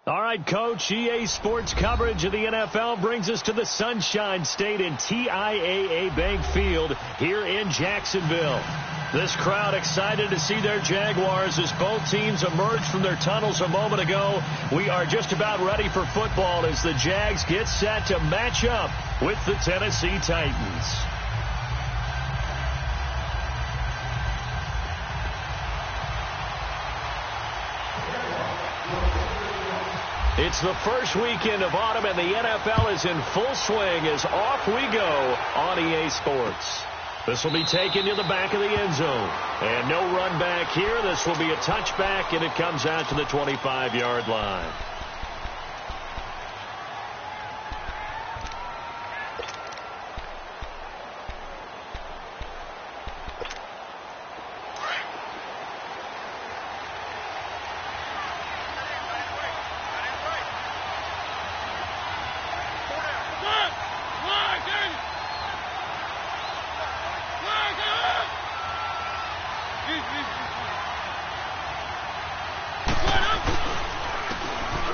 All right, Coach, EA Sports coverage of the NFL brings us to the Sunshine State in TIAA Bank Field here in Jacksonville. This crowd excited to see their Jaguars as both teams emerged from their tunnels a moment ago. We are just about ready for football as the Jags get set to match up with the Tennessee Titans. It's the first weekend of autumn, and the NFL is in full swing as off we go on EA Sports. This will be taken to the back of the end zone. And no run back here. This will be a touchback, and it comes out to the 25-yard line.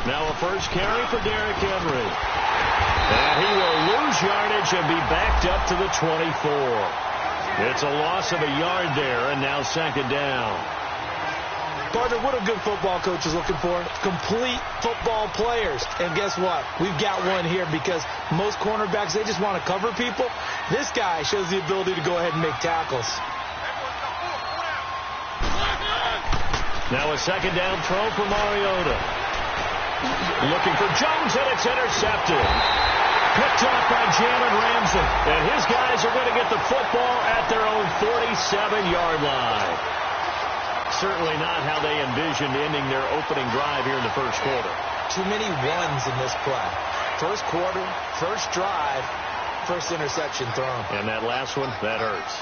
Now a first carry for Derrick Henry. And he will lose yardage and be backed up to the 24. It's a loss of a yard there, and now second down. Partner, what a good football coach is looking for. Complete football players. And guess what? We've got one here because most cornerbacks, they just want to cover people. This guy shows the ability to go ahead and make tackles. Now a second down throw for Mariota. Looking for Jones, and it's intercepted. Picked off by Jalen Ramsey. And his guys are going to get the football at their own 47-yard line. Certainly not how they envisioned ending their opening drive here in the first quarter. Too many ones in this play. First quarter, first drive, first interception thrown. And that last one, that hurts.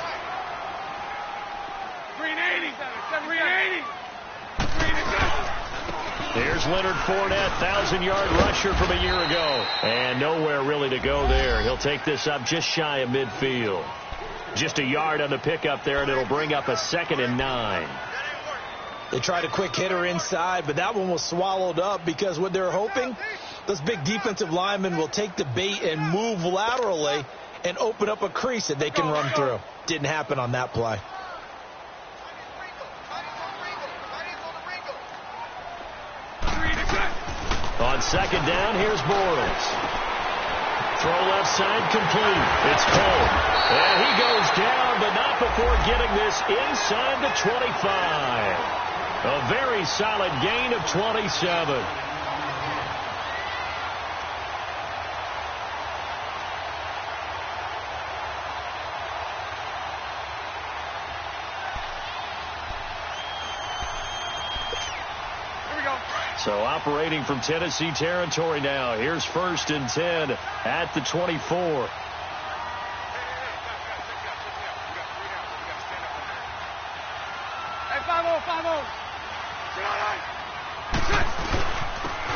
380. 380. Here's Leonard Fournette, 1,000-yard rusher from a year ago. And nowhere really to go there. He'll take this up just shy of midfield. Just a yard on the pickup there, and it'll bring up a 2nd and 9. They tried a quick hitter inside, but that one was swallowed up because what they're hoping, those big defensive linemen will take the bait and move laterally and open up a crease that they can run through. Didn't happen on that play. On second down, here's Bortles. Throw left side complete. It's Cole. And he goes down, but not before getting this inside the 25. A very solid gain of 27. So operating from Tennessee territory now. Here's 1st and 10 at the 24.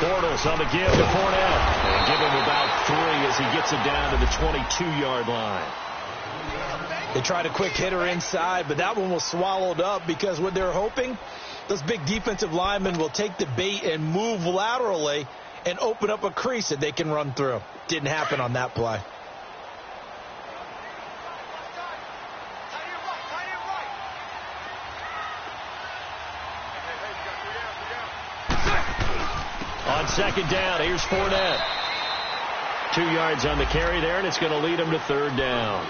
Bortles on the give to Fournette. And give him about 3 as he gets it down to the 22-yard line. They tried a quick hitter inside, but that one was swallowed up because what they're hoping, those big defensive linemen will take the bait and move laterally and open up a crease that they can run through. Didn't happen on that play. On second down, here's Fournette. 2 yards on the carry there, and it's going to lead them to 3rd down.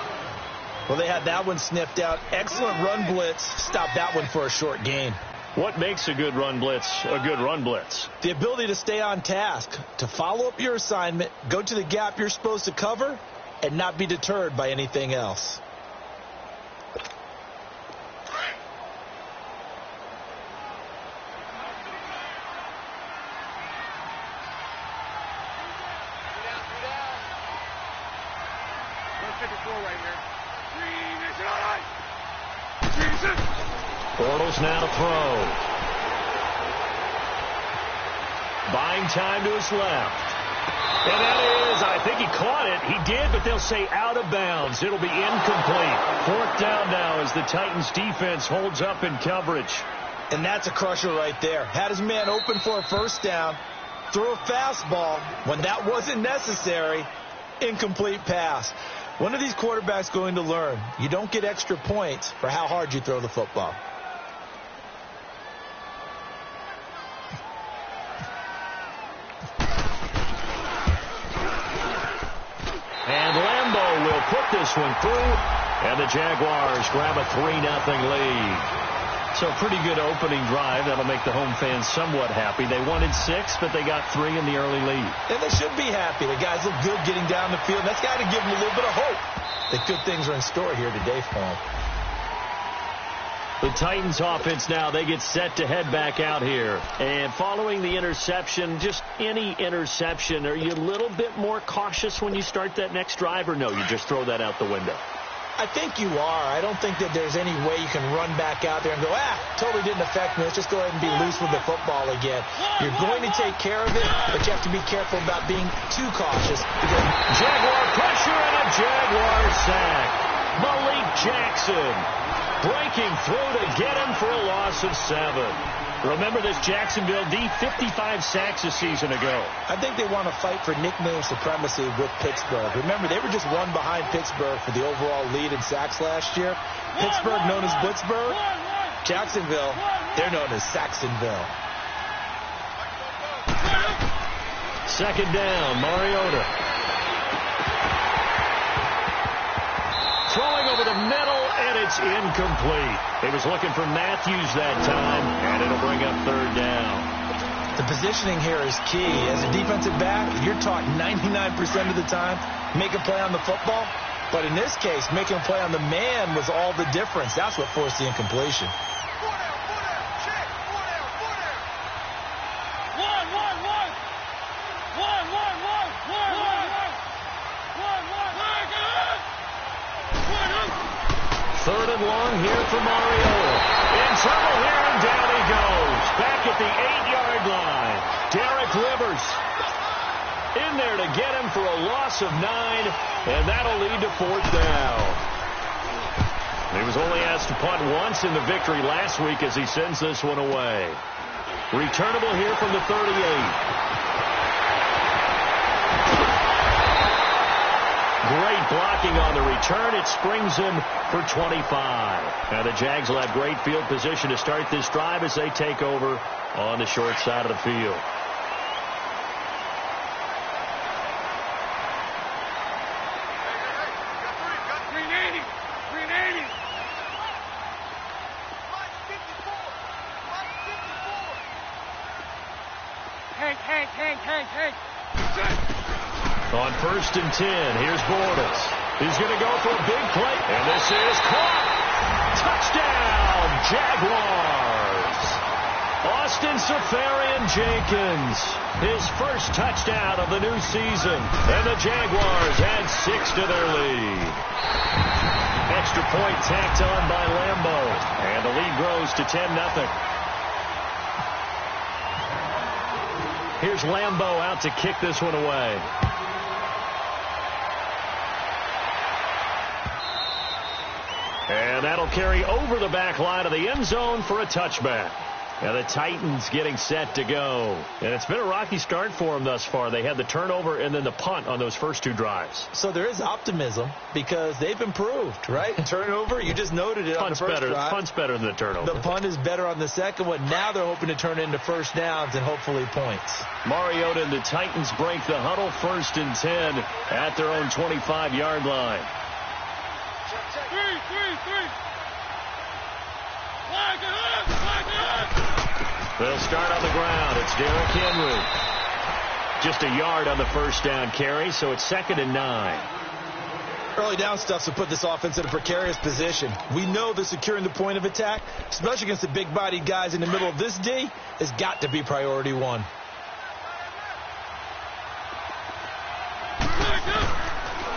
Well, they had that one sniffed out. Excellent run blitz. Stopped that one for a short gain. What makes a good run blitz a good run blitz? The ability to stay on task, to follow up your assignment, go to the gap you're supposed to cover, and not be deterred by anything else. Bortles now to throw. Buying time to his left. And that is, I think he caught it. He did, but they'll say out of bounds. It'll be incomplete. 4th down now as the Titans defense holds up in coverage. And that's a crusher right there. Had his man open for a 1st down. threw a fastball when that wasn't necessary. Incomplete pass. One of these quarterbacks going to learn, you don't get extra points for how hard you throw the football. And Lambeau will put this one through, and the Jaguars grab a 3-0 lead. So pretty good opening drive. That'll make the home fans somewhat happy. They wanted 6, but they got 3 in the early lead. And they should be happy. The guys look good getting down the field. That's got to give them a little bit of hope that good things are in store here today for them. The Titans offense now, they get set to head back out here. And following the interception, just any interception, are you a little bit more cautious when you start that next drive, or no, you just throw that out the window? I think you are. I don't think that there's any way you can run back out there and go, totally didn't affect me. Let's just go ahead and be loose with the football again. You're going to take care of it, but you have to be careful about being too cautious. Jaguar pressure and a Jaguar sack. Malik Jackson breaking through to get him for a loss of 7. Remember this Jacksonville D, 55 sacks a season ago. I think they want to fight for nickname supremacy with Pittsburgh. Remember, they were just one behind Pittsburgh for the overall lead in sacks last year. Pittsburgh known as Blitzburg. Jacksonville, they're known as Saxonville. Second down, Mariota. Throwing over the middle, and it's incomplete. He was looking for Matthews that time, and it'll bring up 3rd down. The positioning here is key. As a defensive back, you're taught 99% of the time, make a play on the football. But in this case, making a play on the man was all the difference. That's what forced the incompletion. Third and long here for Mariota. In trouble here, and down he goes. Back at the 8-yard line. Derek Rivers in there to get him for a loss of 9, and that'll lead to 4th down. He was only asked to punt once in the victory last week as he sends this one away. Returnable here from the 38. Great blocking on the return. It springs him for 25. Now the Jags will have great field position to start this drive as they take over on the short side of the field. Hank. On 1st and 10, here's Bortles. He's going to go for a big play, and this is caught. Touchdown, Jaguars. Austin Seferian-Jenkins, his first touchdown of the new season, and the Jaguars add 6 to their lead. Extra point tacked on by Lambeau, and the lead grows to 10-0. Here's Lambeau out to kick this one away. And that'll carry over the back line of the end zone for a touchback. Now the Titans getting set to go. And it's been a rocky start for them thus far. They had the turnover and then the punt on those first 2 drives. So there is optimism because they've improved, right? Turnover, you just noted it on the first drive. Punt's better than the turnover. The punt is better on the second one. Now they're hoping to turn it into first downs and hopefully points. Mariota and the Titans break the huddle 1st and 10 at their own 25-yard line. They'll start on the ground. It's Derrick Henry. Just a yard on the first down carry, so it's 2nd and 9. Early down stuff to put this offense in a precarious position. We know that securing the point of attack, especially against the big-bodied guys in the middle of this D, has got to be priority 1.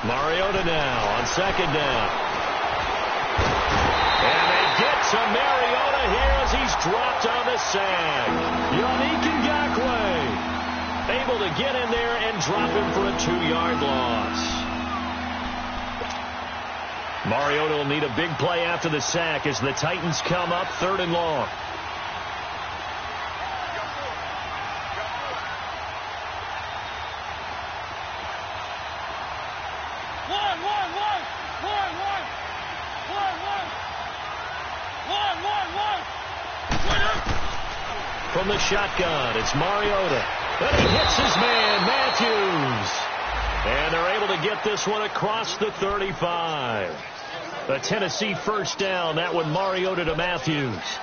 Mariota now on 2nd down. And they get to Mariota here as he's dropped on the sag. Yannick Ngakoue able to get in there and drop him for a 2-yard loss. Mariota will need a big play after the sack as the Titans come up 3rd and long. From the shotgun, it's Mariota. And he hits his man, Matthews. And they're able to get this one across the 35. The Tennessee first down. That one Mariota to Matthews.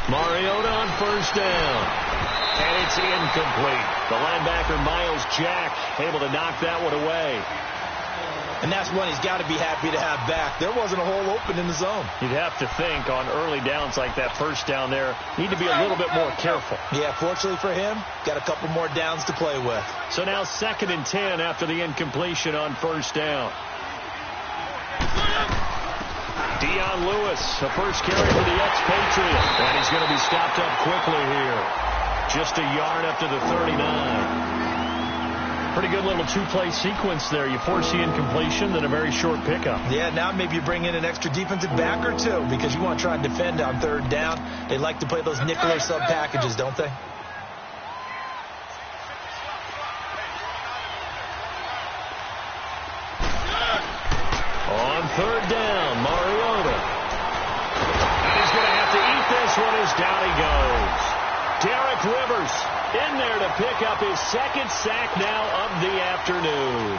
Mariota on first down. And it's incomplete. The linebacker, Miles Jack, able to knock that one away. And that's one he's got to be happy to have back. There wasn't a hole open in the zone. You'd have to think on early downs like that first down there, need to be a little bit more careful. Yeah, fortunately for him, got a couple more downs to play with. So now 2nd and 10 after the incompletion on first down. Dion Lewis, the first carry for the expatriate. And he's going to be stopped up quickly here. Just a yard up to the 39. Pretty good little two-play sequence there. You force the incompletion, then a very short pickup. Yeah, now maybe you bring in an extra defensive back or two because you want to try and defend on 3rd down. They like to play those nickel or sub packages, don't they? On 3rd down, Mariota. And he's going to have to eat this one as down he goes. Derek Rivers in there to pick up his 2nd sack now of the afternoon.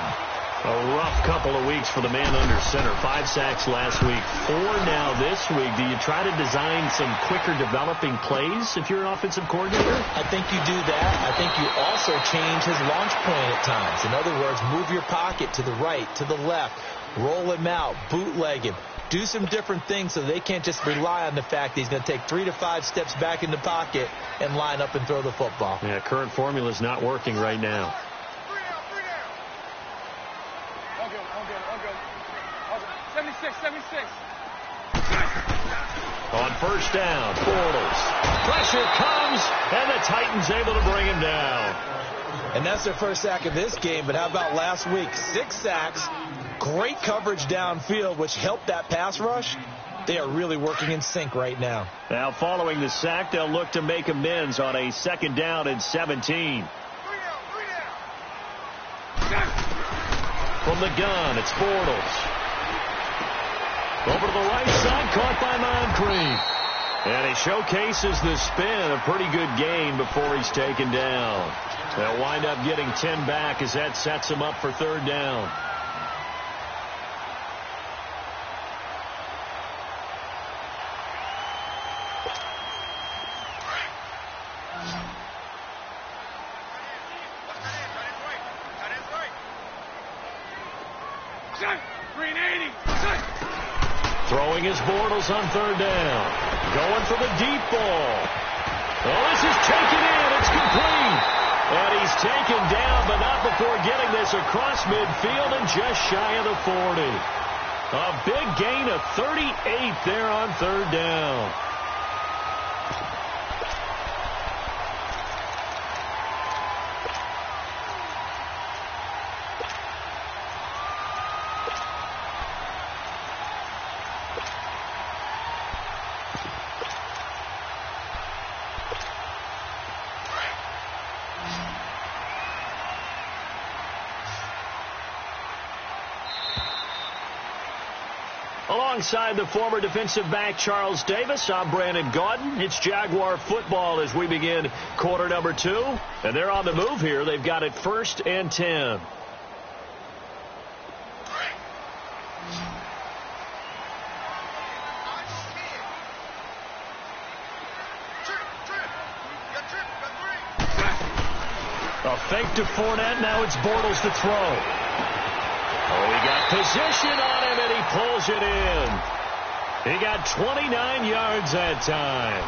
A rough couple of weeks for the man under center. 5 sacks last week, 4 now this week. Do you try to design some quicker developing plays if you're an offensive coordinator? I think you do that. I think you also change his launch point at times. In other words, move your pocket to the right, to the left, roll him out, bootleg him. Do some different things so they can't just rely on the fact that he's going to take 3 to 5 steps back in the pocket and line up and throw the football. Yeah, current formula is not working right now. I'll go. 76. On first down, Bortles. Pressure comes, and the Titans able to bring him down. And that's their first sack of this game, but how about last week? 6 sacks, great coverage downfield, which helped that pass rush. They are really working in sync right now. Now following the sack, they'll look to make amends on a 2nd down and 17. From the gun, it's Bortles. Over to the right side, caught by Moncrief. And he showcases the spin, a pretty good gain before he's taken down. They'll wind up getting 10 back as that sets him up for 3rd down. Throwing his Bortles on 3rd down. Going for the deep ball. Oh, this is taken in. It's complete. And he's taken down, but not before getting this across midfield and just shy of the 40. A big gain of 38 there on 3rd down. Alongside the former defensive back Charles Davis, I'm Brandon Gaudin. It's Jaguar football as we begin quarter number 2. And they're on the move here. They've got it 1st and 10. A fake to Fournette. Now it's Bortles to throw. Oh, he got position on him, and he pulls it in. He got 29 yards that time.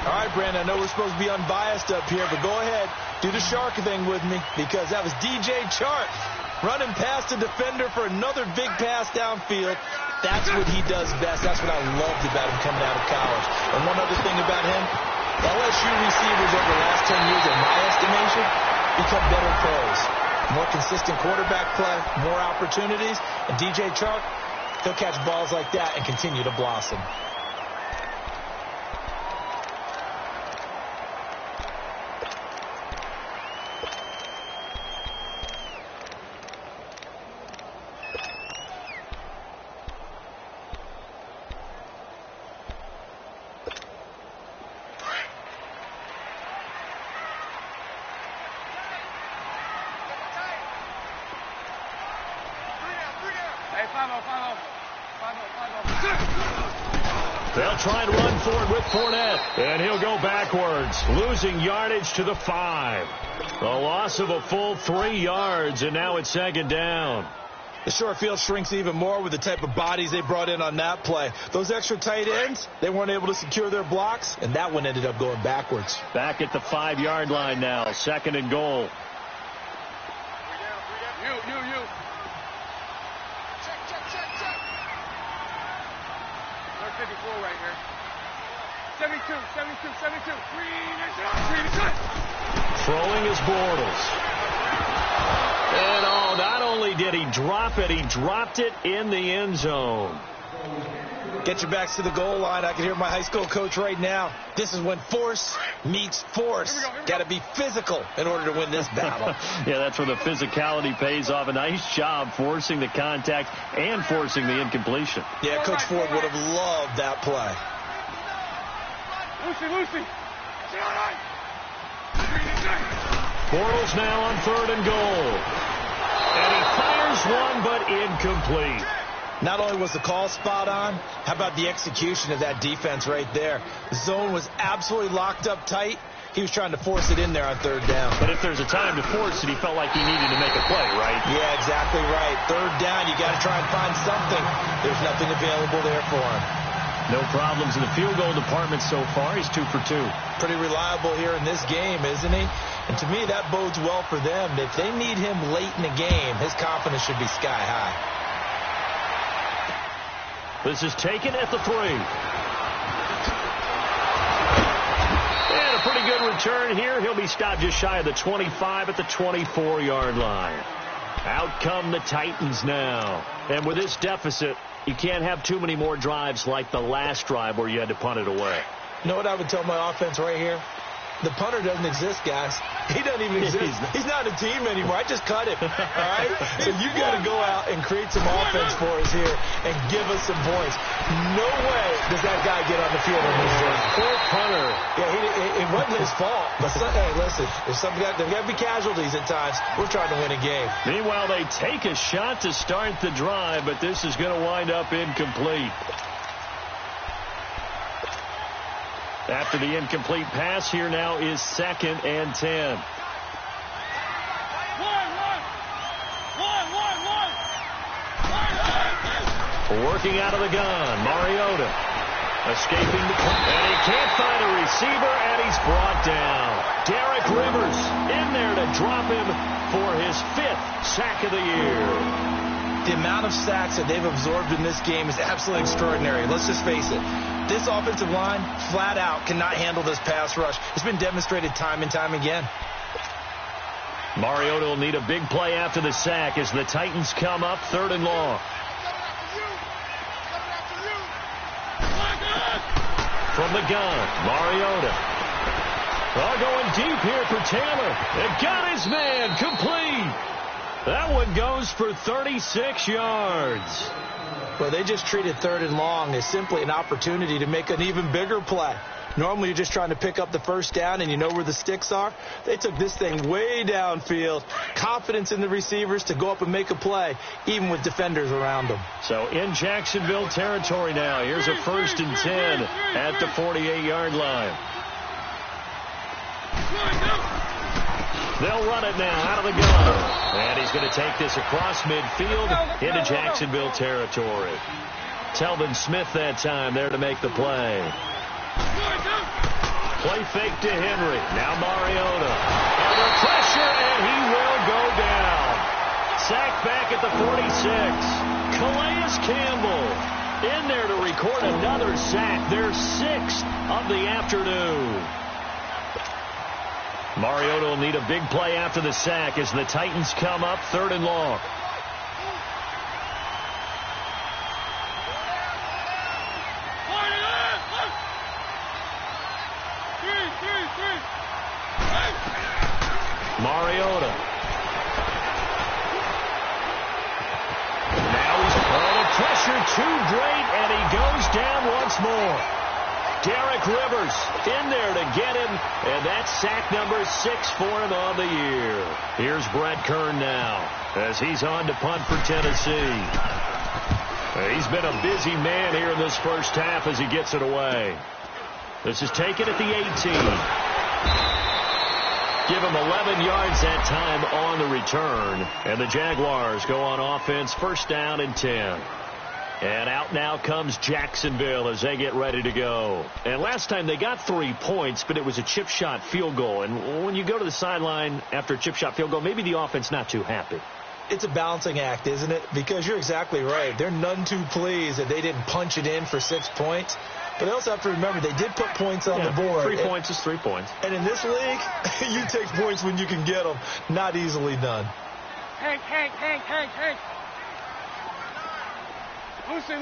All right, Brandon, I know we're supposed to be unbiased up here, but go ahead. Do the shark thing with me, because that was DJ Chark running past the defender for another big pass downfield. That's what he does best. That's what I loved about him coming out of college. And one other thing about him, LSU receivers over the last 10 years, in my estimation, become better pros. More consistent quarterback play, more opportunities, and DJ Chark, he'll catch balls like that and continue to blossom. They'll try and run for it with Fournette, and he'll go backwards, losing yardage to the 5. A loss of a full 3 yards, and now it's second down. The short field shrinks even more with the type of bodies they brought in on that play. Those extra tight ends, they weren't able to secure their blocks, and that one ended up going backwards. Back at the 5-yard line now, second and goal. You. Check. 54 right here. 72. Green is shot. Throwing is Bortles. And not only did he drop it, he dropped it in the end zone. Get your backs to the goal line. I can hear my high school coach right now. This is when force meets force. Got to be physical in order to win this battle. Yeah, that's where the physicality pays off. A nice job forcing the contact and forcing the incompletion. Yeah, Coach Ford would have loved that play. Lucy. Bortles now on third and goal. And he fires one, but incomplete. Not only was the call spot on, how about the execution of that defense right there? The zone was absolutely locked up tight. He was trying to force it in there on third down. But if there's a time to force it, he felt like he needed to make a play, right? Yeah, exactly right. Third down, you got to try and find something. There's nothing available there for him. No problems in the field goal department so far. He's 2 for 2. Pretty reliable here in this game, isn't he? And to me, that bodes well for them. If they need him late in the game, his confidence should be sky high. This is taken at the 3. And a pretty good return here. He'll be stopped just shy of the 25 at the 24-yard line. Out come the Titans now. And with this deficit, you can't have too many more drives like the last drive where you had to punt it away. You know what I would tell my offense right here? The punter doesn't exist, guys. He doesn't even exist. He's not a team anymore. I just cut him. All right? So you got to go out and create some offense for us here and give us some points. No way does that guy get on the field on this game. Poor punter. Yeah, it wasn't his fault. But hey, listen, there's got to be casualties at times. We're trying to win a game. Meanwhile, they take a shot to start the drive, but this is going to wind up incomplete. After the incomplete pass, here now is second and 10. Working out of the gun, Mariota escaping the clock, and he can't find a receiver, and he's brought down. Derek Rivers in there to drop him for his 5th sack of the year. The amount of sacks that they've absorbed in this game is absolutely extraordinary. Let's just face it. This offensive line, flat out, cannot handle this pass rush. It's been demonstrated time and time again. Mariota will need a big play after the sack as the Titans come up 3rd and long. From the gun, Mariota. Going deep here for Taylor. It got his man complete. That one goes for 36 yards. Well, they just treated 3rd and long as simply an opportunity to make an even bigger play. Normally, you're just trying to pick up the first down and you know where the sticks are. They took this thing way downfield. Confidence in the receivers to go up and make a play, even with defenders around them. So in Jacksonville territory now. Here's a 1st and 10 at the 48-yard line. They'll run it now out of the gun. And he's going to take this across midfield into Jacksonville territory. Telvin Smith that time there to make the play. Play fake to Henry. Now Mariota. Under pressure, and he will go down. Sacked back at the 46. Calais Campbell in there to record another sack. Their 6th of the afternoon. Mariota will need a big play after the sack as the Titans come up 3rd and long. Mariota. Now he's under pressure, too great, and he goes down once more. Derek Rivers in there to get him, and that's sack number 6 for him on the year. Here's Brett Kern now as he's on to punt for Tennessee. He's been a busy man here in this first half as he gets it away. This is taken at the 18. Give him 11 yards that time on the return. And the Jaguars go on offense, 1st down and 10. And out now comes Jacksonville as they get ready to go. And last time they got 3 points, but it was a chip shot field goal. And when you go to the sideline after a chip shot field goal, maybe the offense not too happy. It's a balancing act, isn't it? Because you're exactly right. They're none too pleased that they didn't punch it in for 6 points. But they also have to remember they did put points on the board. 3 points is 3 points. And in this league, you take points when you can get them. Not easily done. Hank. Lucy.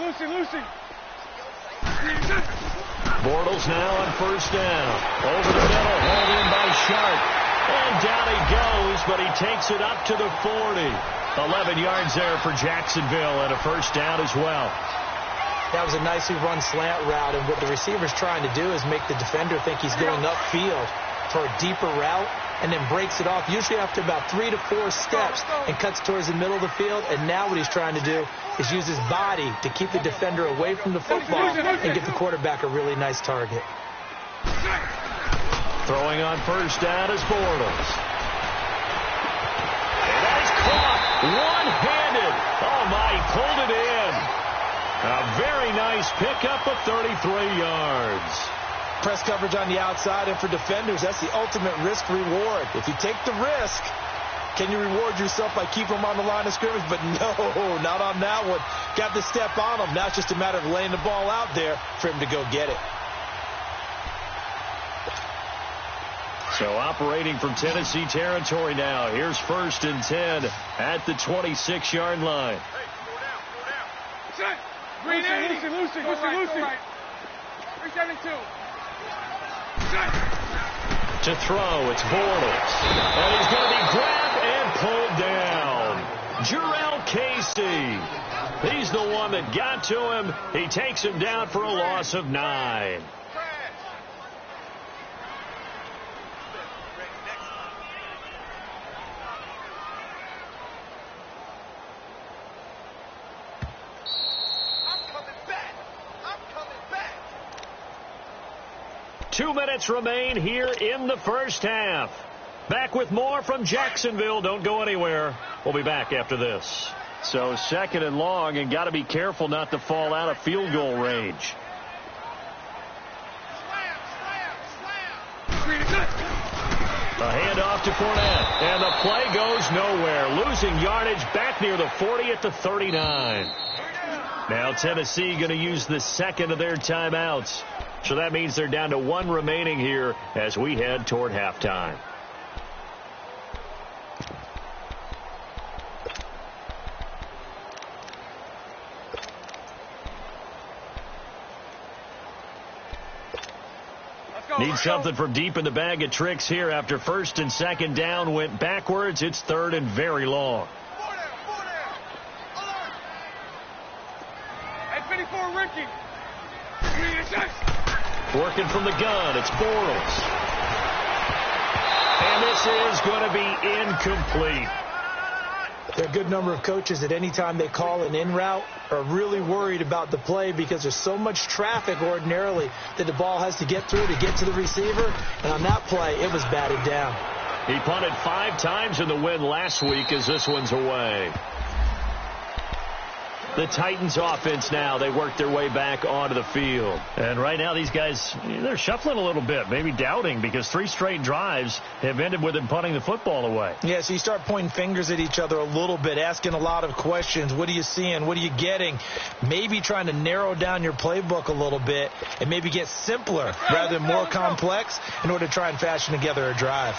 Bortles now on 1st down. Over the middle, hauled in by Sharp. And down he goes, but he takes it up to the 40. 11 yards there for Jacksonville and a 1st down as well. That was a nicely run slant route, and what the receiver's trying to do is make the defender think he's going upfield for a deeper route, and then breaks it off, usually after about 3 to 4 steps, and cuts towards the middle of the field. And now what he's trying to do is use his body to keep the defender away from the football and give the quarterback a really nice target. Throwing on 1st down is Bortles. And that is caught one-handed. Oh, my, he pulled it in. A very nice pickup of 33 yards. Press coverage on the outside, and for defenders, that's the ultimate risk-reward. If you take the risk, can you reward yourself by keeping them on the line of scrimmage? But no, not on that one. Got the step on them. Now it's just a matter of laying the ball out there for him to go get it. So operating from Tennessee territory now. Here's 1st and 10 at the 26-yard line. Lucy. 372. To throw, it's Bortles. And he's going to be grabbed and pulled down. Jarrell Casey. He's the one that got to him. He takes him down for a loss of 9. 2 minutes remain here in the first half. Back with more from Jacksonville. Don't go anywhere. We'll be back after this. So 2nd and long, and got to be careful not to fall out of field goal range. A handoff to Fournette, and the play goes nowhere. Losing yardage back near the 40 at the 39. Now Tennessee going to use the 2nd of their timeouts. So that means they're down to 1 remaining here as we head toward halftime. Need something from deep in the bag of tricks here after 1st and 2nd down went backwards. It's 3rd and very long. At 54, Ricky. Working from the gun, it's Bortles. And this is going to be incomplete. There are a good number of coaches that any time they call an in route are really worried about the play because there's so much traffic ordinarily that the ball has to get through to get to the receiver. And on that play, it was batted down. He punted 5 times in the win last week as this one's away. The Titans offense now, they work their way back onto the field. And right now these guys, they're shuffling a little bit, maybe doubting, because 3 straight drives have ended with them punting the football away. Yeah, so you start pointing fingers at each other a little bit, asking a lot of questions. What are you seeing? What are you getting? Maybe trying to narrow down your playbook a little bit and maybe get simpler rather than more complex in order to try and fashion together a drive.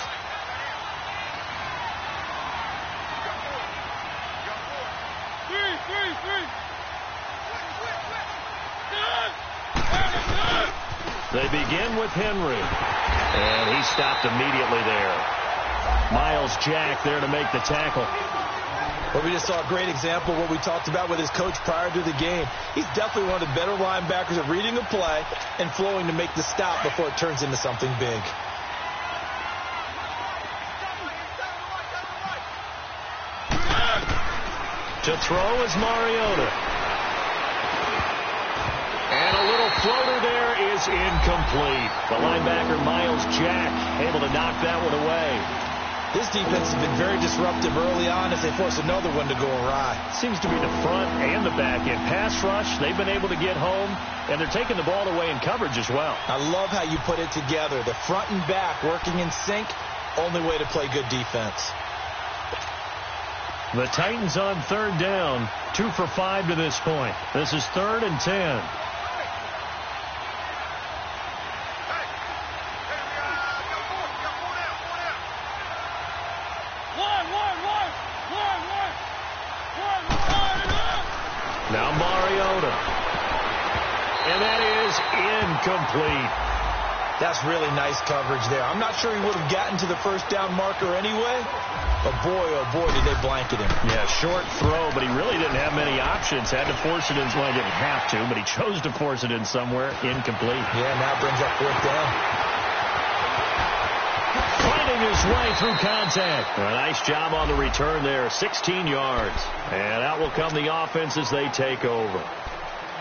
They begin with Henry. And he stopped immediately there. Miles Jack there to make the tackle. Well, we just saw a great example of what we talked about with his coach prior to the game. He's definitely one of the better linebackers at reading a play and flowing to make the stop before it turns into something big. To throw is Mariota. And a little floater there is incomplete. The linebacker, Miles Jack, able to knock that one away. This defense has been very disruptive early on as they force another one to go awry. Seems to be the front and the back end. Pass rush, they've been able to get home, and they're taking the ball away in coverage as well. I love how you put it together. The front and back working in sync, only way to play good defense. The Titans on third down, 2 for 5 to this point. This is 3rd and 10. Now Mariota. And that is incomplete. That's really nice coverage there. I'm not sure he would have gotten to the first down marker anyway. But boy, oh boy, did they blanket him. Yeah, short throw, but he really didn't have many options. Had to force it in. Well, he didn't have to, but he chose to force it in somewhere. Incomplete. Yeah, now brings up 4th down. Finding his way through contact. A nice job on the return there. 16 yards. And out will come the offense as they take over.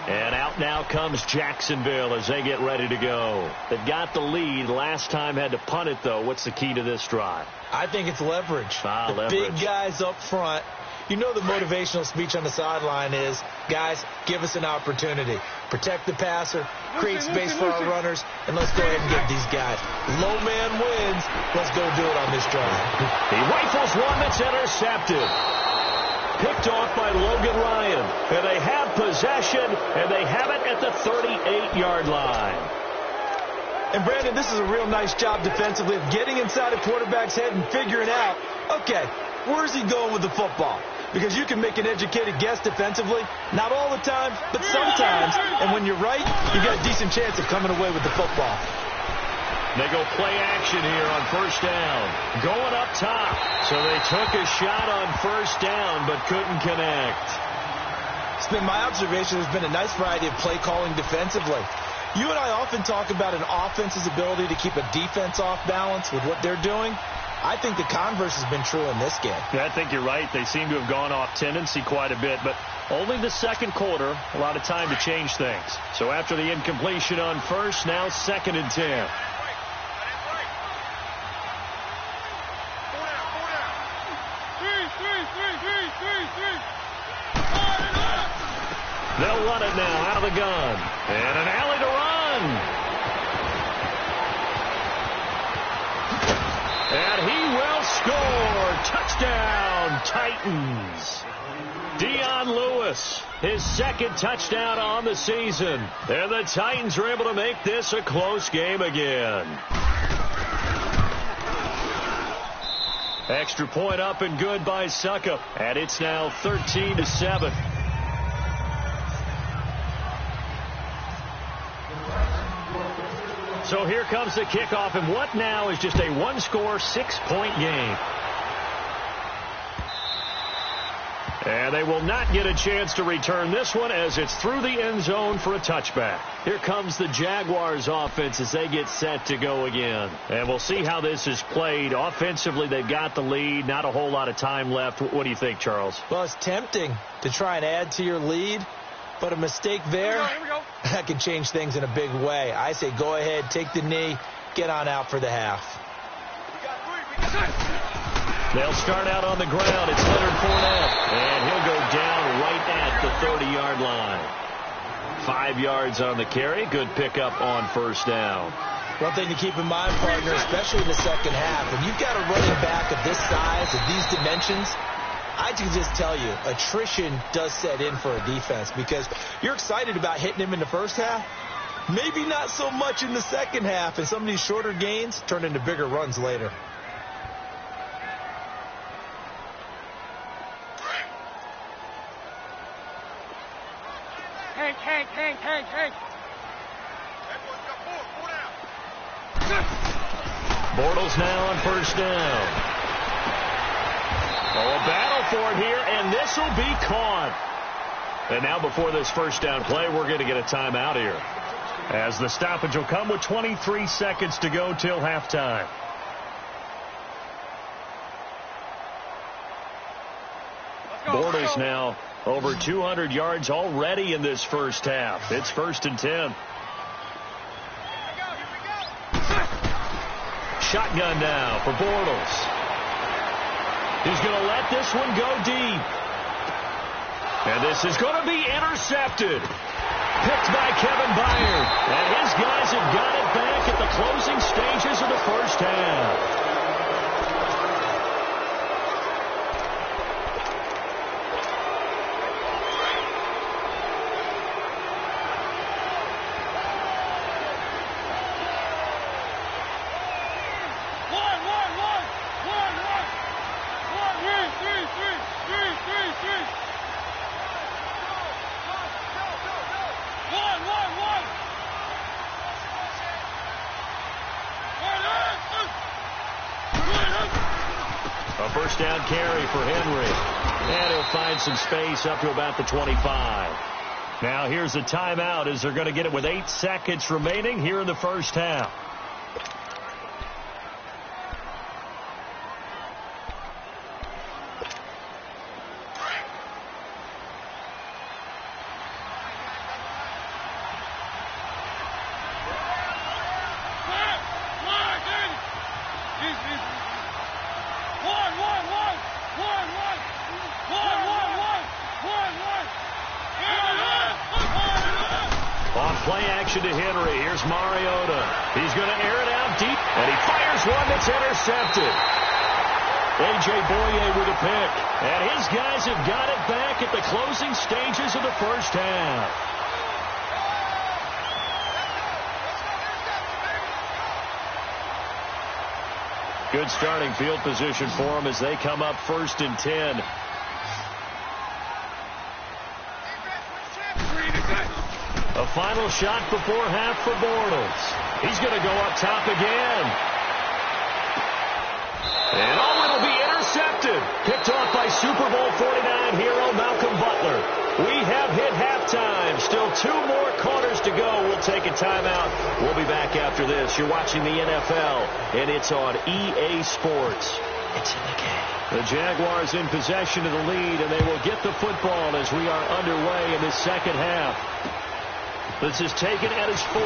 And out now comes Jacksonville as they get ready to go. They've got the lead. Last time had to punt it, though. What's the key to this drive? I think it's leverage. Leverage. Big guys up front. You know the motivational speech on the sideline is, guys, give us an opportunity. Protect the passer, create space for our runners, and let's go ahead and get these guys. Low man wins. Let's go do it on this drive. He rifles one that's intercepted. Picked off by Logan Ryan. And they have possession, and they have it at the 38-yard line. And, Brandon, this is a real nice job defensively of getting inside a quarterback's head and figuring out, okay, where's he going with the football? Because you can make an educated guess defensively. Not all the time, but sometimes. And when you're right, you got a decent chance of coming away with the football. They go play action here on first down. Going up top. So they took a shot on first down, but couldn't connect. It's been my observation there's been a nice variety of play calling defensively. You and I often talk about an offense's ability to keep a defense off balance with what they're doing. I think the converse has been true in this game. Yeah, I think you're right. They seem to have gone off tendency quite a bit, but only the second quarter, a lot of time to change things. So after the incompletion on first, now 2nd and 10. They'll run it now out of the gun. And an alley to run. And he will score. Touchdown, Titans. Dion Lewis, his 2nd touchdown on the season. And the Titans are able to make this a close game again. Extra point up and good by Suckup. And it's now 13-7. So here comes the kickoff, and what now is just a one-score, 6-point game. And they will not get a chance to return this one as it's through the end zone for a touchback. Here comes the Jaguars offense as they get set to go again. And we'll see how this is played. Offensively, they've got the lead. Not a whole lot of time left. What do you think, Charles? Well, it's tempting to try and add to your lead, but a mistake there, that can change things in a big way. I say go ahead, take the knee, get on out for the half. They'll start out on the ground. It's Leonard Fournette, and he'll go down right at the 30-yard line. 5 yards on the carry. Good pickup on first down. One thing to keep in mind, partner, especially in the second half, when you've got a running back of this size, of these dimensions, I can just tell you, attrition does set in for a defense because you're excited about hitting him in the first half. Maybe not so much in the second half, and some of these shorter gains turn into bigger runs later. Hank. Bortles now on first down. Oh, a battle for it here, and this will be caught. And now before this first down play, we're going to get a timeout here, as the stoppage will come with 23 seconds to go till halftime. Bortles now over 200 yards already in this first half. It's 1st and 10. Shotgun now for Bortles. He's going to let this one go deep. And this is going to be intercepted. Picked by Kevin Byard. And his guys have got it back at the closing stages of the first half. A first down carry for Henry. And he'll find some space up to about the 25. Now here's a timeout as they're going to get it with 8 seconds remaining here in the first half. Play action to Henry. Here's Mariota. He's going to air it out deep, and he fires one that's intercepted. A.J. Boye with a pick, and his guys have got it back at the closing stages of the first half. Good starting field position for them as they come up 1st and 10. A final shot before half for Bortles. He's going to go up top again. And it'll be intercepted. Picked off by Super Bowl 49 hero Malcolm Butler. We have hit halftime. Still 2 more quarters to go. We'll take a timeout. We'll be back after this. You're watching the NFL, and it's on EA Sports. It's in the game. The Jaguars in possession of the lead, and they will get the football as we are underway in this second half. This is taken at his 4.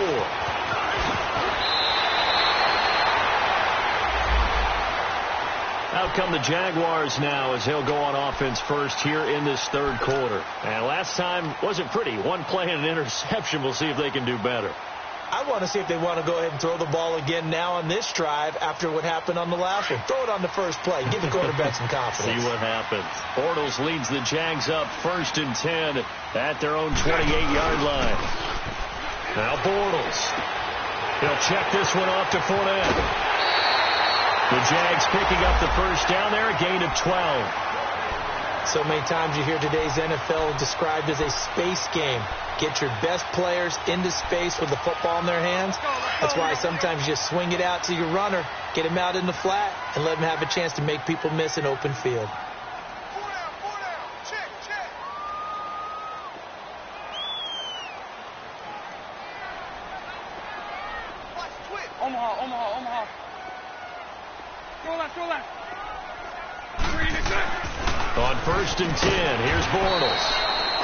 Out come the Jaguars now as he'll go on offense first here in this third quarter. And last time wasn't pretty. One play and an interception. We'll see if they can do better. I want to see if they want to go ahead and throw the ball again now on this drive after what happened on the last one. Throw it on the first play. Give the quarterback some confidence. See what happens. Bortles leads the Jags up 1st and 10 at their own 28-yard line. Now Bortles. He'll check this one off to Fournette. The Jags picking up the first down there, a gain of 12. So many times you hear today's NFL described as a space game. Get your best players into space with the football in their hands. That's why sometimes you just swing it out to your runner, get him out in the flat, and let him have a chance to make people miss an open field. Omaha. Go left. On 1st and 10, here's Bortles.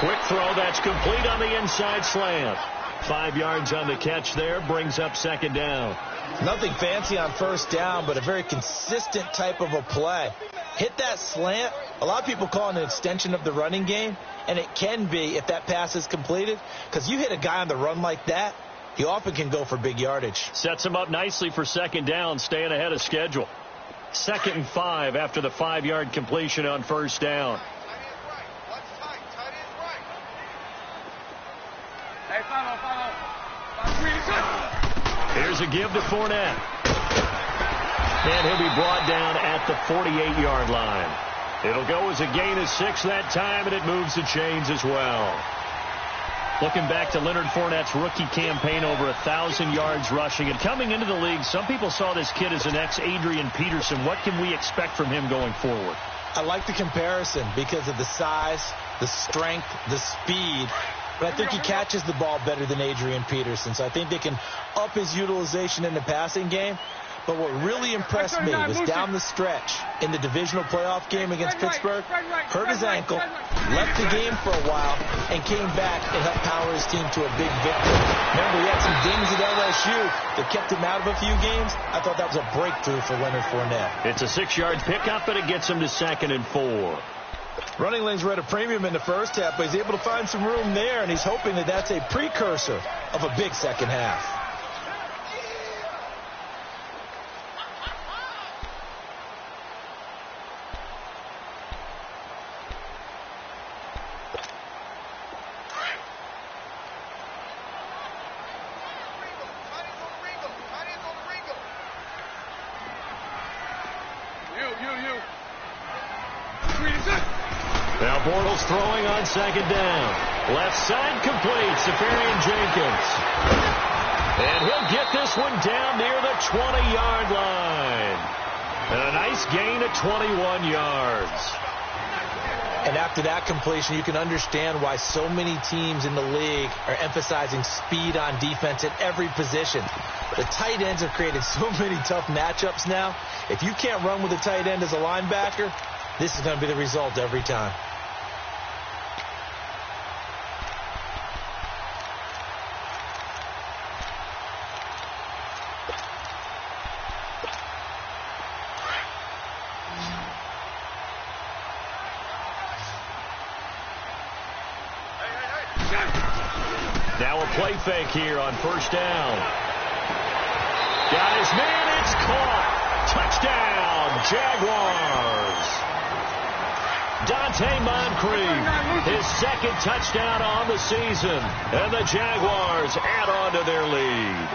Quick throw, that's complete on the inside slant. 5 yards on the catch there, brings up 2nd down. Nothing fancy on 1st down, but a very consistent type of a play. Hit that slant. A lot of people call it an extension of the running game, and it can be if that pass is completed, because you hit a guy on the run like that, he often can go for big yardage. Sets him up nicely for 2nd down, staying ahead of schedule. 2nd and 5 after the 5-yard completion on 1st down. Here's a give to Fournette. And he'll be brought down at the 48-yard line. It'll go as a gain of 6 that time, and it moves the chains as well. Looking back to Leonard Fournette's rookie campaign, over 1,000 yards rushing. And coming into the league, some people saw this kid as an ex-Adrian Peterson. What can we expect from him going forward? I like the comparison because of the size, the strength, the speed. But I think he catches the ball better than Adrian Peterson. So I think they can up his utilization in the passing game. But what really impressed me was down the stretch in the divisional playoff game against Pittsburgh, hurt his ankle, left the game for a while, and came back and helped power his team to a big victory. Remember, he had some dings at LSU that kept him out of a few games. I thought that was a breakthrough for Leonard Fournette. It's a 6-yard pickup, and it gets him to 2nd and 4. Running lanes were at a premium in the first half, but he's able to find some room there, and he's hoping that that's a precursor of a big second half. Now Bortles throwing on 2nd down. Left side complete. Safarian Jenkins. And he'll get this one down near the 20-yard line. And a nice gain of 21 yards. And after that completion, you can understand why so many teams in the league are emphasizing speed on defense at every position. The tight ends have created so many tough matchups now. If you can't run with a tight end as a linebacker, this is going to be the result every time. Now a play fake here on 1st down. Got his man, it's caught. Touchdown, Jaguars. Dante Moncrief, his 2nd touchdown on the season. And the Jaguars add on to their lead.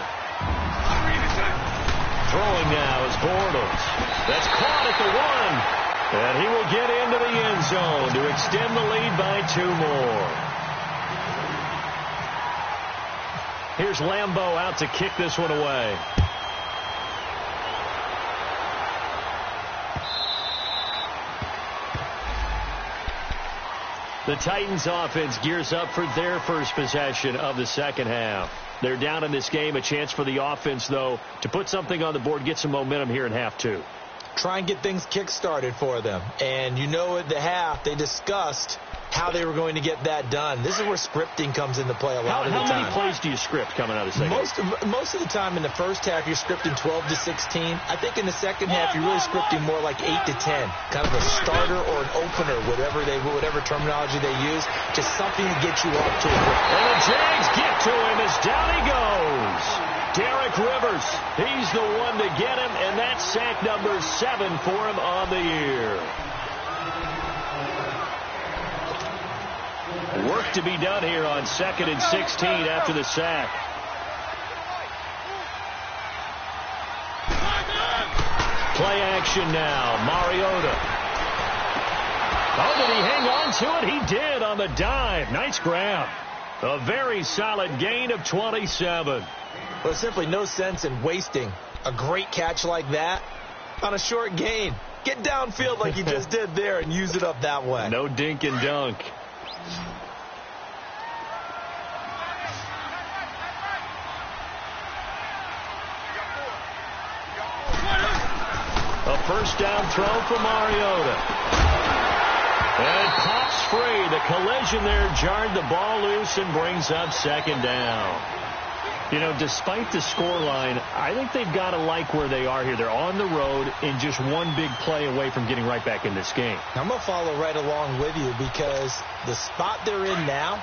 Throwing now is Bortles. That's caught at the 1. And he will get into the end zone to extend the lead by 2 more. Here's Lambeau out to kick this one away. The Titans offense gears up for their first possession of the second half. They're down in this game. A chance for the offense, though, to put something on the board, get some momentum here in half 2. Try and get things kick-started for them. And you know at the half, they discussed how they were going to get that done. This is where scripting comes into play a lot of the time. How many plays do you script coming out of the second half? Most of the time in the first half, you're scripting 12 to 16. I think in the second half, you're really scripting more like 8 to 10. Kind of a starter or an opener, whatever terminology they use. Just something to get you up to it. And the Jags get to him as down he goes. Derek Rivers, he's the one to get him, and that's sack number 7 for him on the year. Work to be done here on 2nd and 16 after the sack. Play action now. Mariota. Oh, did he hang on to it? He did on the dive. Nice grab. A very solid gain of 27. Well, there's simply no sense in wasting a great catch like that on a short gain. Get downfield like you just did there and use it up that way. No dink and dunk. A first down throw for Mariota. And it pops free. The collision there jarred the ball loose and brings up 2nd down. You know, despite the scoreline, I think they've got to like where they are here. They're on the road and just one big play away from getting right back in this game. I'm going to follow right along with you because the spot they're in now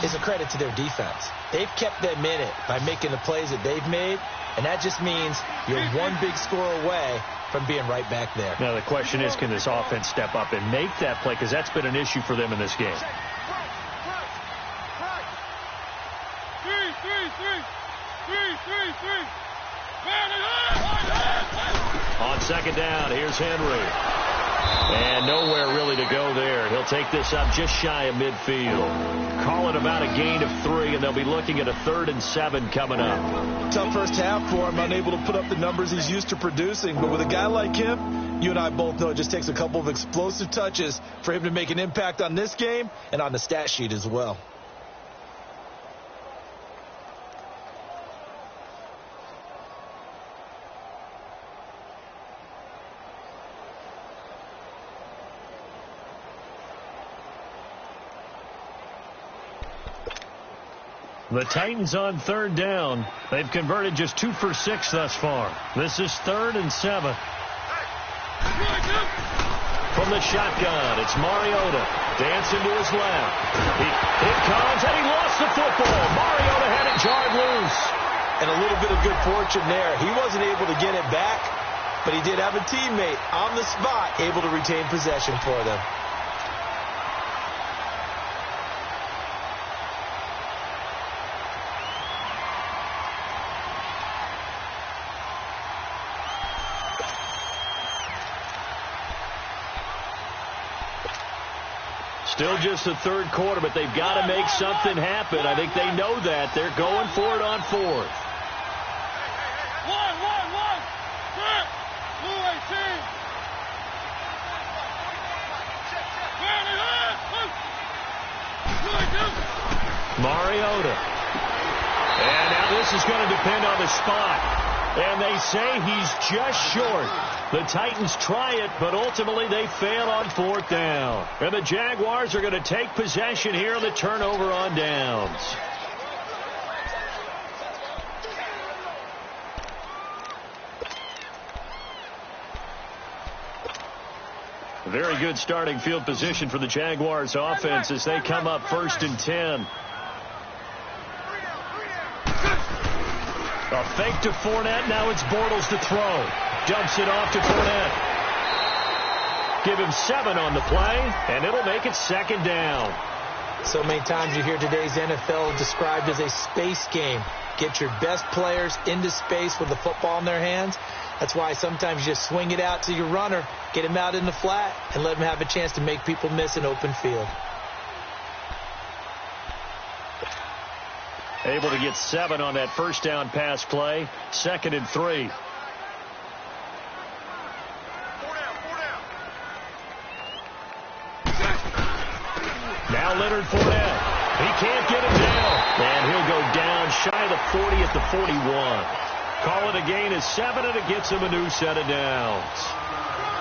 is a credit to their defense. They've kept them in it by making the plays that they've made, and that just means you're one big score away from being right back there. Now, the question is, can this offense step up and make that play? Because that's been an issue for them in this game. On 2nd down, here's Henry. And nowhere really to go there. He'll take this up just shy of midfield. Call it about a gain of 3, and they'll be looking at a 3rd and 7 coming up. Tough first half for him, unable to put up the numbers he's used to producing. But with a guy like him, you and I both know it just takes a couple of explosive touches for him to make an impact on this game and on the stat sheet as well. The Titans on 3rd down. They've converted just 2 for 6 thus far. This is 3rd and 7. From the shotgun, it's Mariota. Dancing to his left. It comes, and he lost the football. Mariota had it jarred loose. And a little bit of good fortune there. He wasn't able to get it back, but he did have a teammate on the spot able to retain possession for them. Still just the 3rd quarter, but they've got to make something happen. I think they know that. They're going for it on 4th. Mariota. And now this is going to depend on the spot. And they say he's just short. The Titans try it, but ultimately they fail on 4th down. And the Jaguars are going to take possession here on the turnover on downs. Very good starting field position for the Jaguars offense as they come up 1st and 10. A fake to Fournette. Now it's Bortles to throw. Dumps it off to Fournette. Give him 7 on the play, and it'll make it 2nd down. So many times you hear today's NFL described as a space game. Get your best players into space with the football in their hands. That's why sometimes you just swing it out to your runner, get him out in the flat, and let him have a chance to make people miss an open field. Able to get 7 on that 1st down pass play. 2nd and 3. Now Leonard Fournette. He can't get him down. And he'll go down shy of the 40 at the 41. Call it a gain of 7, and it gets him a new set of downs.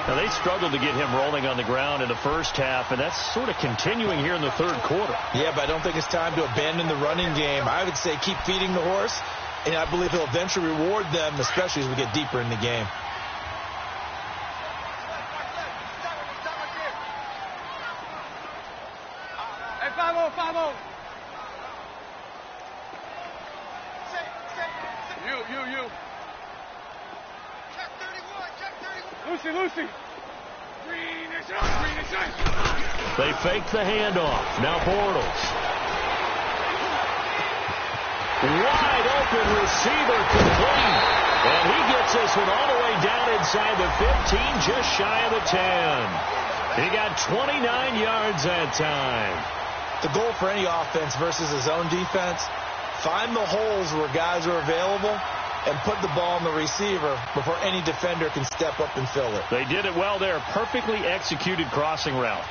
Now, they struggled to get him rolling on the ground in the first half, and that's sort of continuing here in the 3rd quarter. Yeah, but I don't think it's time to abandon the running game. I would say keep feeding the horse, and I believe he'll eventually reward them, especially as we get deeper in the game. Hey, 5-0, 5-0. You. Check 31. Lucy. Green is up. They fake the handoff. Now Bortles. Wide open receiver complete. And he gets this one all the way down inside the 15, just shy of the 10. He got 29 yards that time. The goal for any offense versus his own defense, find the holes where guys are available and put the ball on the receiver before any defender can step up and fill it. They did it well there. Perfectly executed crossing route.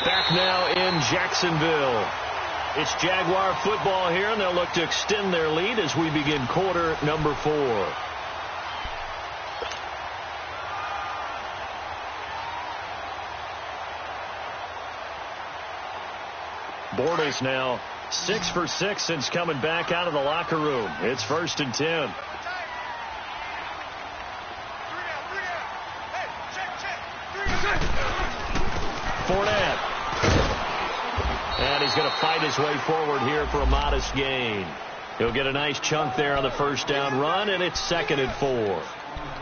Back now in Jacksonville. It's Jaguar football here, and they'll look to extend their lead as we begin quarter number 4. Bortles now 6 for 6 since coming back out of the locker room. It's 1st and 10. Fournette. And he's going to fight his way forward here for a modest gain. He'll get a nice chunk there on the 1st down run, and it's 2nd and 4.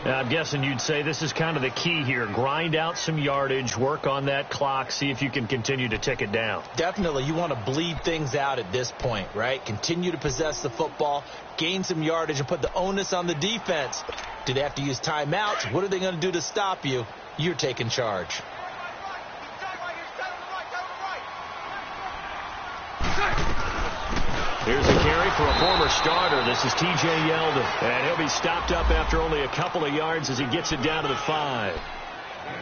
I'm guessing you'd say this is kind of the key here. Grind out some yardage, work on that clock, see if you can continue to tick it down. Definitely. You want to bleed things out at this point, right? Continue to possess the football, gain some yardage, and put the onus on the defense. Do they have to use timeouts? What are they going to do to stop you? You're taking charge. Here's a carry for a former starter. This is T.J. Yeldon. And he'll be stopped up after only a couple of yards as he gets it down to the 5.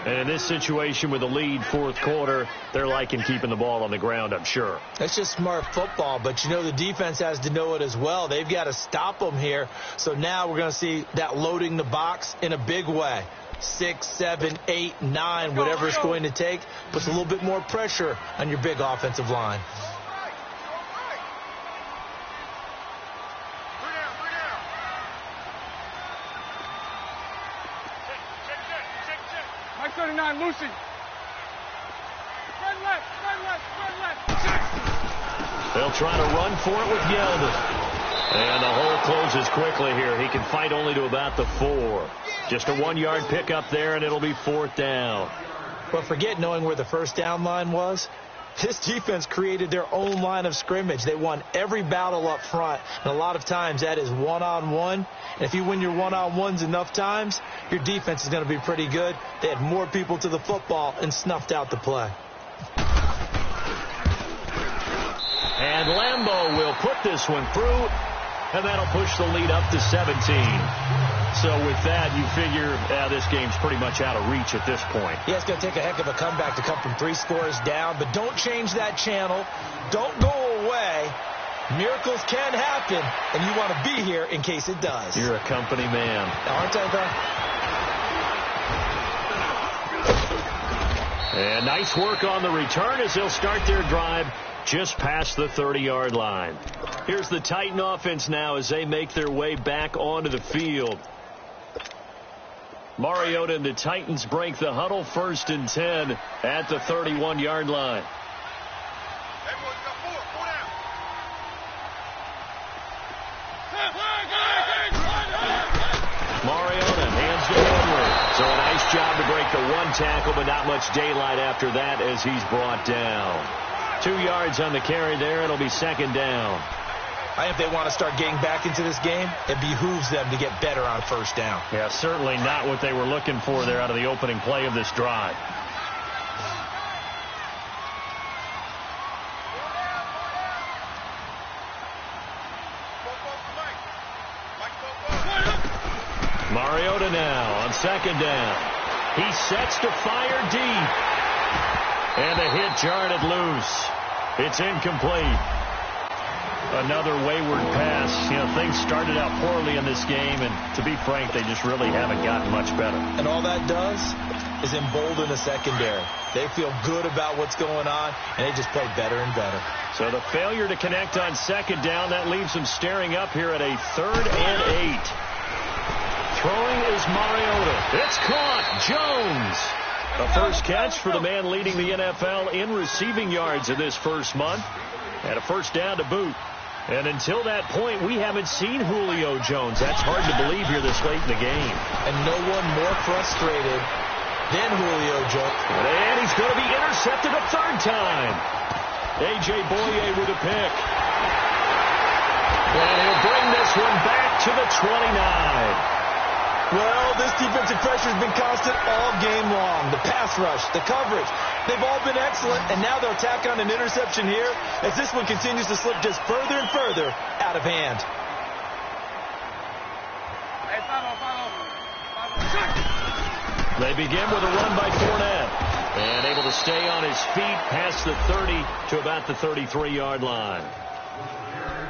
And in this situation with a lead, fourth quarter, they're liking keeping the ball on the ground, I'm sure. That's just smart football, but you know the defense has to know it as well. They've got to stop them here. So now we're going to see that loading the box in a big way. 6, 7, 8, 9, whatever it's going to take, puts a little bit more pressure on your big offensive line. Mike 39, Lucy. Run left. They'll try to run for it with Yeldon. And the hole closes quickly here. He can fight only to about the 4. Just a 1-yard pickup there, and it'll be 4th down. But forget knowing where the first down line was. This defense created their own line of scrimmage. They won every battle up front, and a lot of times that is one-on-one. And if you win your one-on-ones enough times, your defense is going to be pretty good. They had more people to the football and snuffed out the play. And Lambeau will put this one through, and that'll push the lead up to 17. So with that, you figure this game's pretty much out of reach at this point. Yeah, it's going to take a heck of a comeback to come from 3 scores down, but don't change that channel. Don't go away. Miracles can happen, and you want to be here in case it does. You're a company man. Aren't I, though? And nice work on the return as they'll start their drive just past the 30-yard line. Here's the Titan offense now as they make their way back onto the field. Mariota and the Titans break the huddle, 1st and 10 at the 31-yard line. Mariota hands to Henry. So a nice job to break the 1 tackle, but not much daylight after that as he's brought down. 2 yards on the carry there. It'll be 2nd down. If they want to start getting back into this game, it behooves them to get better on 1st down. Yeah, certainly not what they were looking for there out of the opening play of this drive. Mariota now on 2nd down. He sets to fire deep. And a hit jarred it loose. It's incomplete. Another wayward pass. You know, things started out poorly in this game, and to be frank, they just really haven't gotten much better. And all that does is embolden the secondary. They feel good about what's going on, and they just play better and better. So the failure to connect on 2nd down, that leaves them staring up here at a 3rd and 8. Throwing is Mariota. It's caught. Jones. The first catch for the man leading the NFL in receiving yards in this first month. And a 1st down to boot. And until that point, we haven't seen Julio Jones. That's hard to believe here this late in the game. And no one more frustrated than Julio Jones. And he's going to be intercepted a 3rd time. A.J. Boye with a pick. And he'll bring this one back to the 29. Well, this defensive pressure has been constant all game long. The pass rush, the coverage, they've all been excellent, and now they'll tack on an interception here as this one continues to slip just further and further out of hand. They begin with a run by Fournette, and able to stay on his feet past the 30 to about the 33-yard line.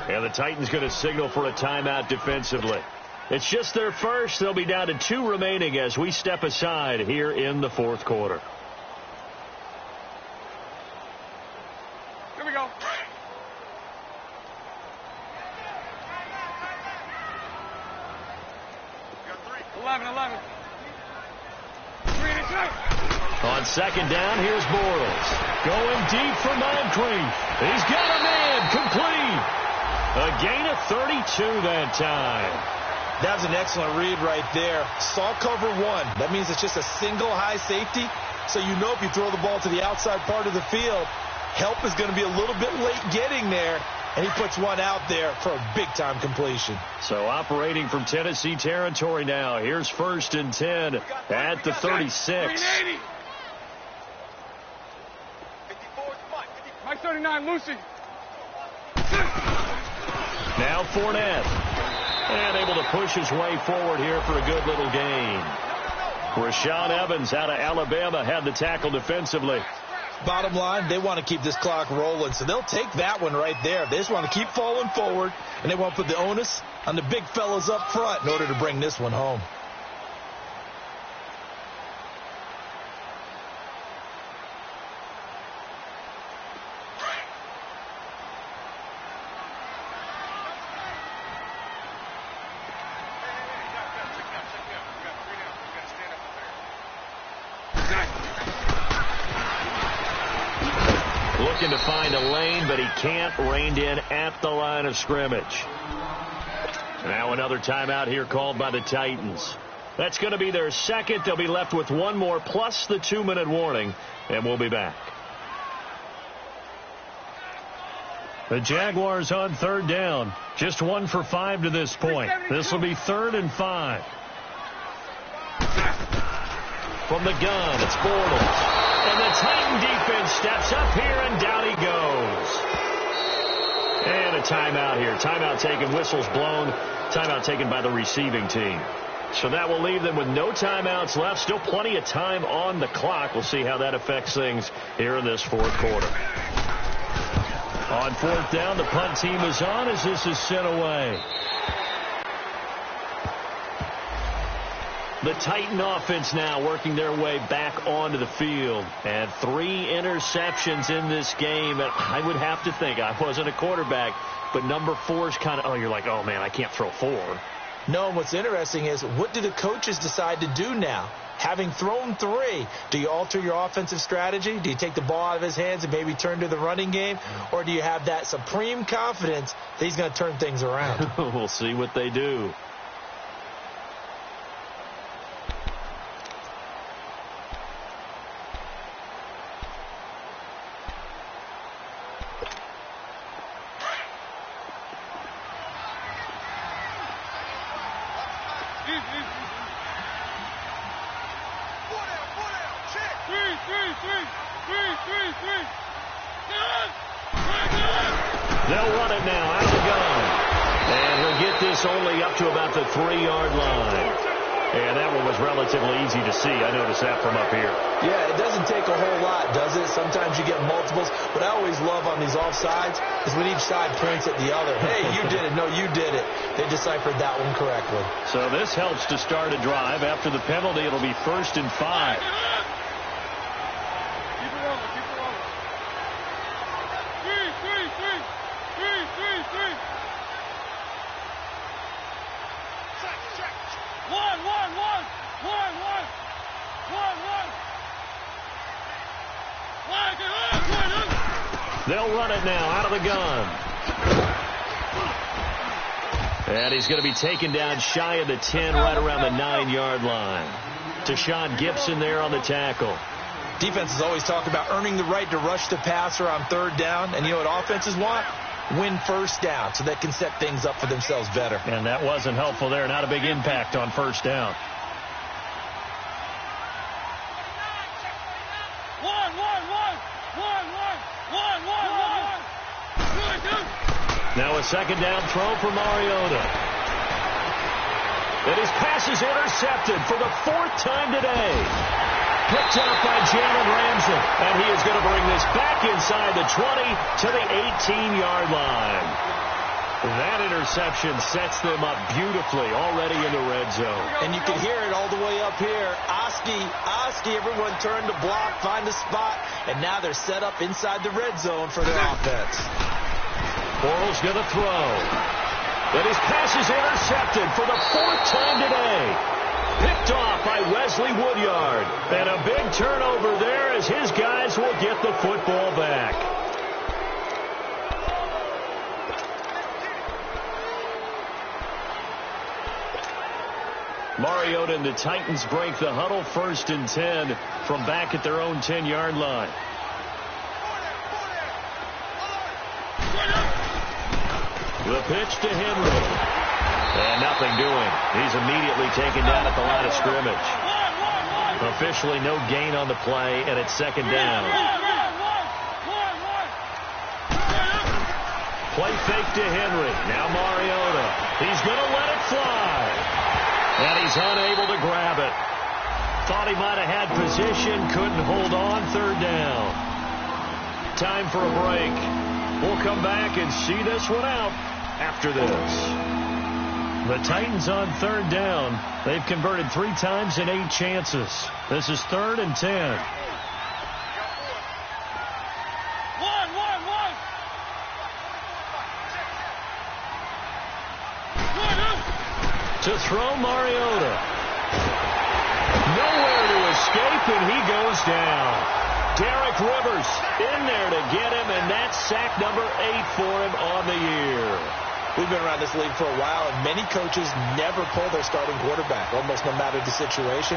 And the Titans going to signal for a timeout defensively. It's just their first. They'll be down to 2 remaining as we step aside here in the 4th quarter. Here we go. Got 3. 11. 3 and a On 2nd down, here's Bortles. Going deep for Moncrief. He's got a man complete. A gain of 32 that time. That's an excellent read right there. Saw cover one. That means it's just a single high safety. So you know if you throw the ball to the outside part of the field, help is going to be a little bit late getting there. And he puts one out there for a big-time completion. So operating from Tennessee territory now. Here's 1st and 10 at the 36. Mike 39, Lucy. Now Fournette. And able to push his way forward here for a good little gain. Rashaan Evans out of Alabama had the tackle defensively. Bottom line, they want to keep this clock rolling, so they'll take that one right there. They just want to keep falling forward, and they want to put the onus on the big fellas up front in order to bring this one home. Looking to find a lane, but he can't. Reined in at the line of scrimmage. Now another timeout here called by the Titans. That's going to be their second. They'll be left with one more plus the 2-minute warning, and we'll be back. The Jaguars on 3rd down. Just 1 for 5 to this point. This will be 3rd and 5. From the gun, it's Bortles. And the Titan defense steps up here, and down he goes. And a timeout here. Timeout taken, whistles blown. Timeout taken by the receiving team. So that will leave them with no timeouts left. Still plenty of time on the clock. We'll see how that affects things here in this 4th quarter. On 4th down, the punt team is on as this is sent away. The Titan offense now working their way back onto the field. And 3 interceptions in this game. And I would have to think, I wasn't a quarterback, but number 4 is kind of, oh, you're like, oh, man, I can't throw 4. No, and what's interesting is, what do the coaches decide to do now? Having thrown 3, do you alter your offensive strategy? Do you take the ball out of his hands and maybe turn to the running game? Or do you have that supreme confidence that he's going to turn things around? We'll see what they do. They'll run it now out of the gun. And he'll get this only up to about the 3-yard line. And that one was relatively easy to see. I noticed that from up here. Yeah, it doesn't take a whole lot, does it? Sometimes you get multiples. What I always love on these offsides is when each side points at the other. Hey, you did it. No, you did it. They deciphered that one correctly. So this helps to start a drive. After the penalty, it'll be 1st and 5. They'll run it now out of the gun. And he's going to be taken down shy of the 10, right around the 9-yard line. Tashawn Gibson there on the tackle. Defenses always talk about earning the right to rush the passer on 3rd down. And you know what offenses want? Win 1st down so they can set things up for themselves better. And that wasn't helpful there. Not a big impact on 1st down. Now a 2nd down throw for Mariota. And his pass is intercepted for the 4th time today. Picked up by Jalen Ramsey. And he is going to bring this back inside the 20 to the 18-yard line. That interception sets them up beautifully already in the red zone. And you can hear it all the way up here. Oski, everyone turned to block, find a spot, and now they're set up inside the red zone for their offense. Bortles going to throw. And his pass is intercepted for the 4th time today. Picked off by Wesley Woodyard. And a big turnover there as his guys will get the football back. Mariota and the Titans break the huddle, 1st and 10 from back at their own 10-yard line. The pitch to Henry. And nothing doing. He's immediately taken down at the line of scrimmage. Officially no gain on the play, and it's 2nd down. Play fake to Henry. Now Mariota. He's going to let it fly. And he's unable to grab it. Thought he might have had position. Couldn't hold on. 3rd down. Time for a break. We'll come back and see this one out after this. The Titans on 3rd down. They've converted 3 times in 8 chances. This is 3rd and 10. To throw Mariota. Nowhere to escape, and he goes down. Derek Rivers in there to get him, and that's sack number 8 for him on the year. We've been around this league for a while, and many coaches never pull their starting quarterback, almost no matter the situation.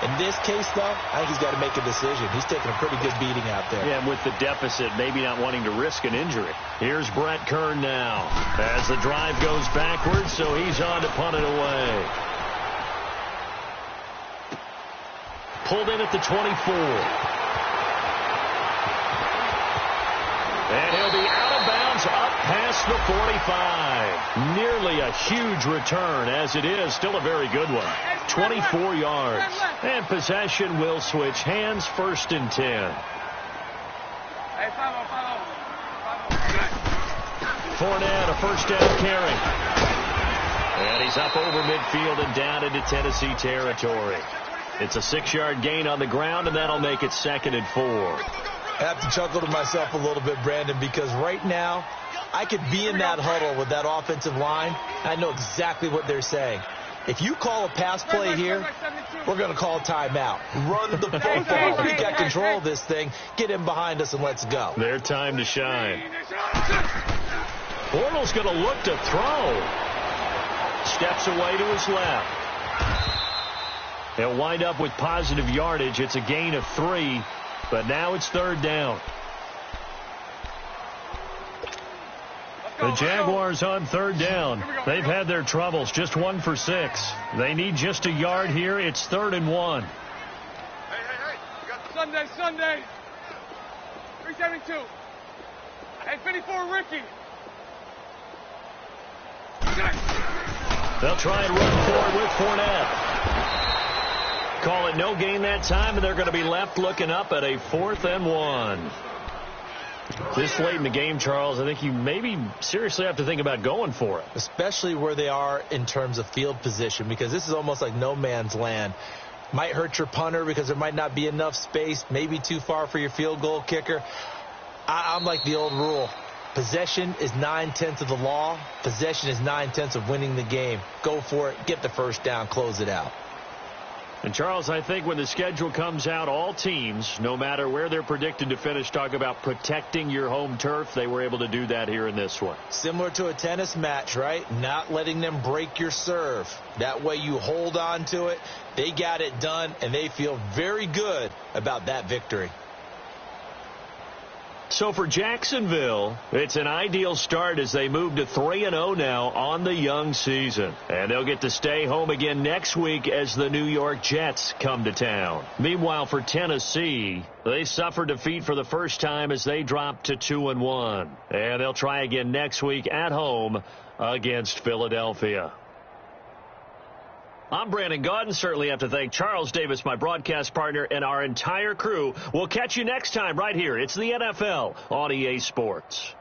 In this case, though, I think he's got to make a decision. He's taking a pretty good beating out there. Yeah, and with the deficit, maybe not wanting to risk an injury. Here's Brett Kern now as the drive goes backwards, so he's on to punt it away. Pulled in at the 24. And he'll be out of bounds up past the 45. Nearly a huge return, as it is still a very good one. 24 yards. And possession will switch hands, 1st and 10. Fournette, a 1st down carry. And he's up over midfield and down into Tennessee territory. It's a 6-yard gain on the ground, and that'll make it 2nd and 4. I have to chuckle to myself a little bit, Brandon, because right now I could be in that huddle with that offensive line. I know exactly what they're saying. If you call a pass play here, we're going to call a timeout. Run the football. We got control of this thing. Get him behind us and let's go. Their time to shine. Bortles going to look to throw. Steps away to his left. He'll wind up with positive yardage. It's a gain of 3, but now it's 3rd down. The Jaguars on 3rd down. They've had their troubles, just 1 for 6. They need just a yard here. It's 3rd and 1. Hey. Sunday. 372. Hey, 54, Ricky. They'll try and run forward with Fournette. Call it no gain that time, and they're going to be left looking up at a 4th and 1. This late in the game, Charles, I think you maybe seriously have to think about going for it. Especially where they are in terms of field position, because this is almost like no man's land. Might hurt your punter because there might not be enough space, maybe too far for your field goal kicker. I'm like the old rule. Possession is 9/10 of the law. Possession is 9/10 of winning the game. Go for it. Get the 1st down. Close it out. And, Charles, I think when the schedule comes out, all teams, no matter where they're predicted to finish, talk about protecting your home turf. They were able to do that here in this one. Similar to a tennis match, right? Not letting them break your serve. That way you hold on to it. They got it done, and they feel very good about that victory. So for Jacksonville, it's an ideal start as they move to 3-0 now on the young season. And they'll get to stay home again next week as the New York Jets come to town. Meanwhile, for Tennessee, they suffered defeat for the first time as they dropped to 2-1. And they'll try again next week at home against Philadelphia. I'm Brandon Gaudin. Certainly have to thank Charles Davis, my broadcast partner, and our entire crew. We'll catch you next time right here. It's the NFL on EA Sports.